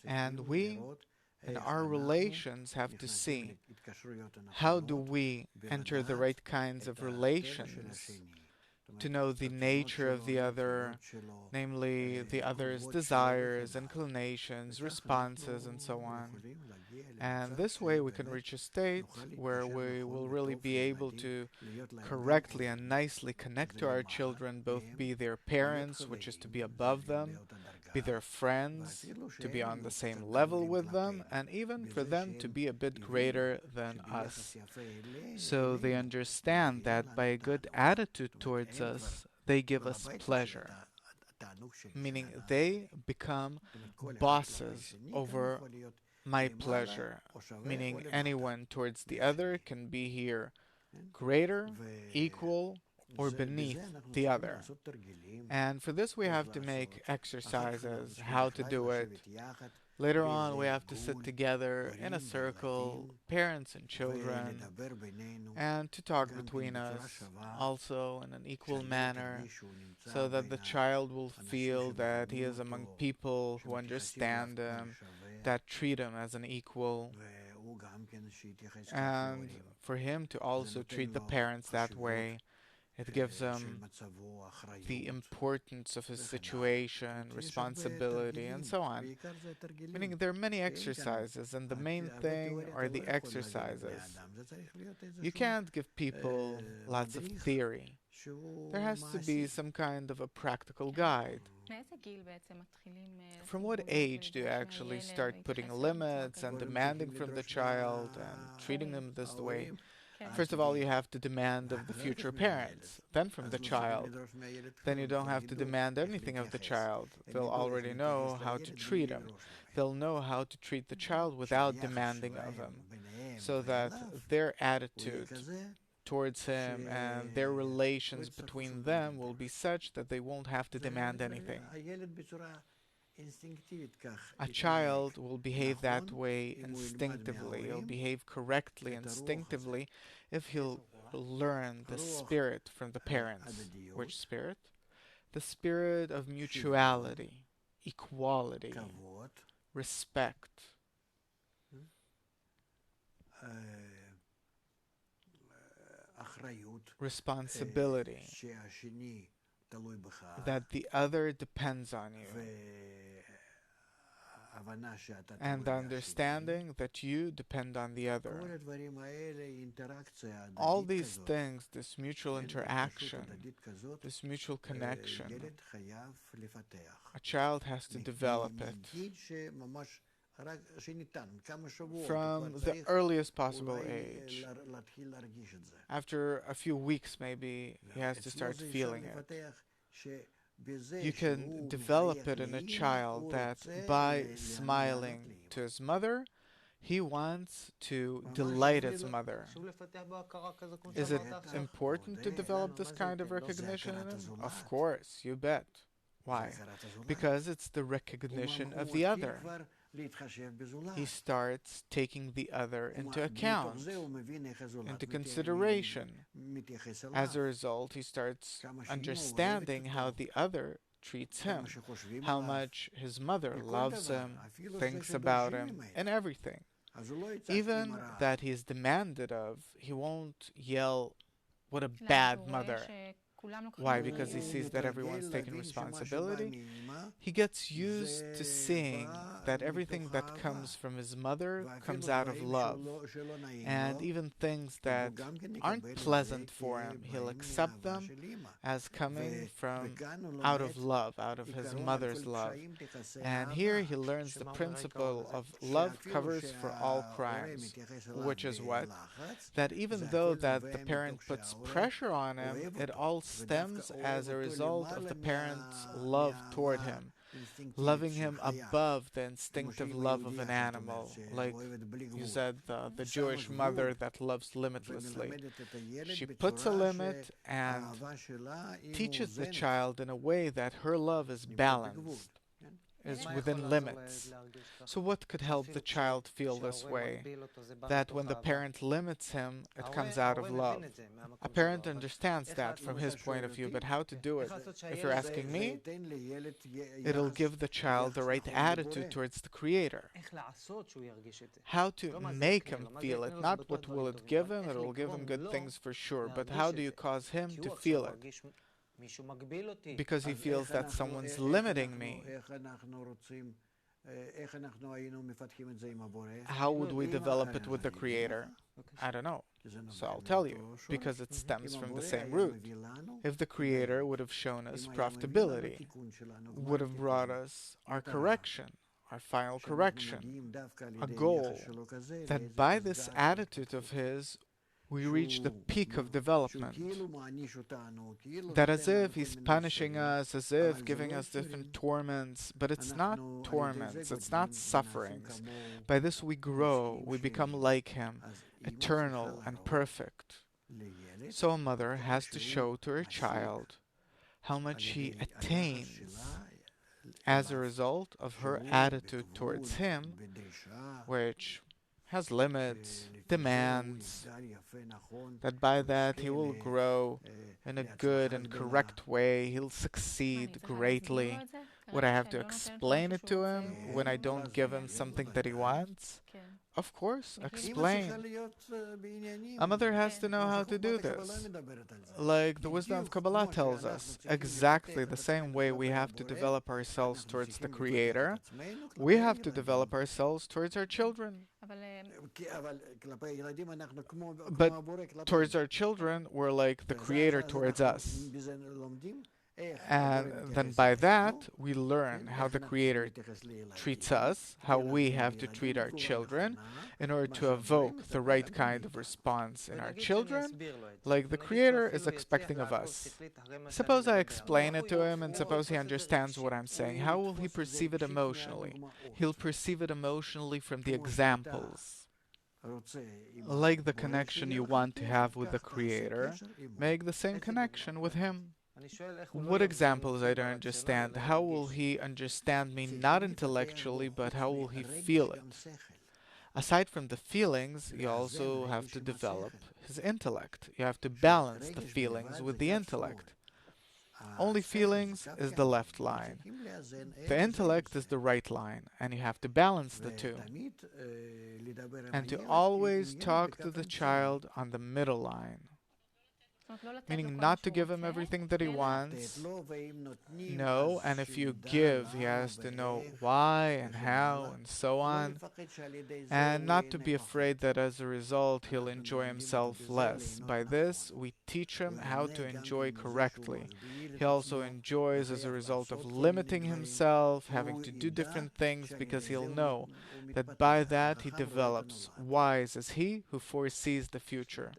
And we, in our relations, have to see how do we enter the right kinds of relations to know the nature of the other, namely the other's desires, inclinations, responses, and so on. And this way we can reach a state where we will really be able to correctly and nicely connect to our children, both be their parents, which is to be above them, be their friends, to be on the same level with them, and even for them to be a bit greater than us. So they understand that by a good attitude towards us, they give us pleasure, meaning they become bosses over my pleasure, meaning anyone towards the other can be here greater, equal, or beneath the other. And for this, we have to make exercises, how to do it. Later on, we have to sit together in a circle, parents and children, and to talk between us, also in an equal manner, so that the child will feel that he is among people who understand him, that treat him as an equal, and for him to also treat the parents that way. It gives him the importance of his situation, responsibility, and so on. Meaning there are many exercises, and the main thing are the exercises. You can't give people lots of theory. There has to be some kind of a practical guide. From what age do you actually start putting limits and demanding from the child and treating them this way? First of all, you have to demand of the future parents, then from the child. Then you don't have to demand anything of the child. They'll already know how to treat him. They'll know how to treat the child without demanding of him, so that their attitude towards him and their relations between them will be such that they won't have to demand anything. A child will behave that way instinctively. He'll behave correctly instinctively if he'll learn the spirit from the parents. Which spirit? The spirit of mutuality, equality, respect. Responsibility, that the other depends on you, and the understanding that you depend on the other. All these things, this mutual interaction, this mutual connection, a child has to develop it from the earliest possible age. After a few weeks, maybe, he has to start feeling it. You can develop it in a child that by smiling to his mother, he wants to delight his mother. Is it important to develop this kind of recognition in him? Of course, you bet. Why? Because it's the recognition of the other. He starts taking the other into account, into consideration. As a result, he starts understanding how the other treats him, how much his mother loves him, thinks about him, and everything. Even that he is demanded of, he won't yell, "What a bad mother." Why? Because he sees that everyone's taking responsibility. He gets used to seeing that everything that comes from his mother comes out of love. And even things that aren't pleasant for him, he'll accept them as coming from out of love, out of his mother's love. And here he learns the principle of love covers for all crimes, which is what? That even though that the parent puts pressure on him, it all stems as a result of the parent's love toward him, loving him above the instinctive love of an animal, like you said, the Jewish mother that loves limitlessly. She puts a limit and teaches the child in a way that her love is balanced. is within limits. So what could help the child feel this way? That when the parent limits him, it comes out of love. A parent understands that from his point of view, but how to do it? If you're asking me, it'll give the child the right attitude towards the Creator. How to make him feel it, not what will it give him, it will give him good things for sure, but how do you cause him to feel it? Because he feels that someone's limiting me. How would we develop it with the Creator? I don't know. So I'll tell you, because it stems from the same root. If the Creator would have shown us profitability, would have brought us our correction, our final correction, a goal, that by this attitude of his, we reach the peak of development. That as if he's punishing us, as if giving us different torments, but it's not torments, it's not sufferings. By this we grow, we become like him, eternal and perfect. So a mother has to show to her child how much he attains as a result of her attitude towards him, which has limits, demands, that by that he will grow in a good and correct way, he'll succeed greatly. Would I have to explain it to him when I don't give him something that he wants? Of course, explain. A mother has to know how to do this. Like the wisdom of Kabbalah tells us, exactly the same way we have to develop ourselves towards the Creator, we have to develop ourselves towards our children. But towards our children, we're like the Creator towards us. And then by that, we learn how the Creator treats us, how we have to treat our children, in order to evoke the right kind of response in our children, like the Creator is expecting of us. Suppose I explain it to him, and suppose he understands what I'm saying. How will he perceive it emotionally? He'll perceive it emotionally from the examples. Like the connection you want to have with the Creator, make the same connection with him. What examples I don't understand? How will he understand me not intellectually, but how will he feel it? Aside from the feelings, you also have to develop his intellect. You have to balance the feelings with the intellect. Only feelings is the left line. The intellect is the right line, and you have to balance the two. And to always talk to the child on the middle line. Meaning not to give him everything that he wants. No, and if you give, he has to know why and how and so on. And not to be afraid that as a result he'll enjoy himself less. By this, we teach him how to enjoy correctly. He also enjoys as a result of limiting himself, having to do different things, because he'll know that by that he develops. Wise is he who foresees the future.